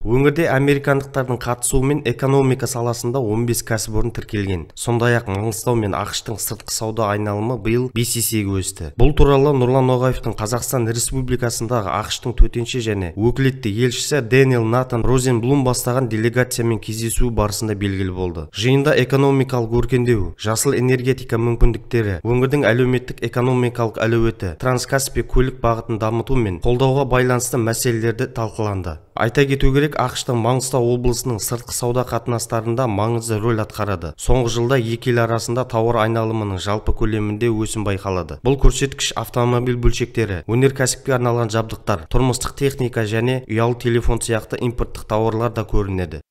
Өңірде американдықтардың қатысуымен экономика саласында 15 кәсіпорын тіркелген. Сондай-ақ Маңғыстау мен ақш-тың сыртқы сауда айналымы биыл 5 есеге өсті. Бұл туралы Нұрлан Ноғаевтың Қазақстан Республикасындағы ақш-тың төтенше және өкілетті елшісі Дэниел Натан Розенблум бастаған делегациямен кездесуі барысында белгілі болды. Жиында экономикалық өркендеу, жасыл энергетика мүмкіндіктері, өңірдің әлеуметтік экономикалық әлеуеті, Транскаспий көлік бағытын дамыту мен қолдауға байланысты мәселелерді талқыланды. Айта кету керек, ақш-тың Маңғыстау облысының сыртқы сауда қатынастарында маңызды рөл атқарады. Соңғы жылда екі ел арасында тауар айналымының жалпы көлемінде өсім байқалады. Бұл көрсеткіш автомобиль бөлшектері, өнеркәсіпке арналған жабдықтар, тұрмыстық техника және ұялы телефон сияқты импорттық тауарлар да көрінеді.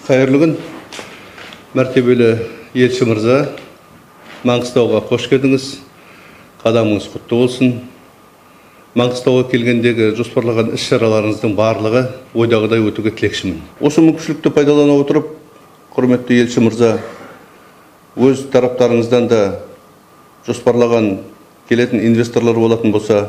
Қайырлы күн, мәртебелі елші мырза, Маңғыстауға қош келдіңіз. Қадамыңыз құтты болсын. Маңғыстауға келгендегі жоспарлаған іс-шараларыңыздың барлығы ойдағыдай өтуге тілекшімін. Осы мүмкіншілікті пайдалана отырып, құрметті елші мырза, өз тараптарыңыздан да жоспарлаған келетін инвесторлар болатын болса,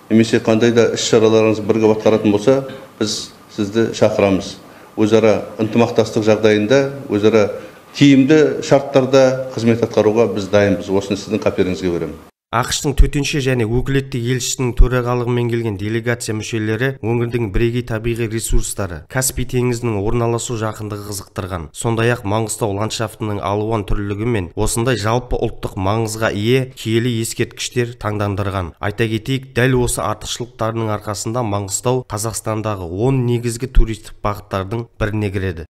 немесе қандай да іс-шараларыңыз бірге атқаратын болса, біз сізді шақырамыз. Өзара ынтымақтастық жағдайында, өзара тиімді шарттарда қызмет атқаруға біз дайынбыз. Осыны сіздің қаперіңізге беремін. ақш-тың төтенше және өкілетті елшісінің төрағалығымен келген делегация мүшелері өңірдің бірегей табиғи ресурстары, Каспий теңізінің орналасу жақындығы қызықтырған. Сондай-ақ Маңғыстау ландшафтының алуан түрлілігі мен осындай жалпы ұлттық маңызға ие киелі ескерткіштер таңдандырған. Айта кетейік, дәл осы артықшылықтарының арқасында Маңғыстау Қазақстандағы 10 негізгі туристік бағыттардың біріне кіреді.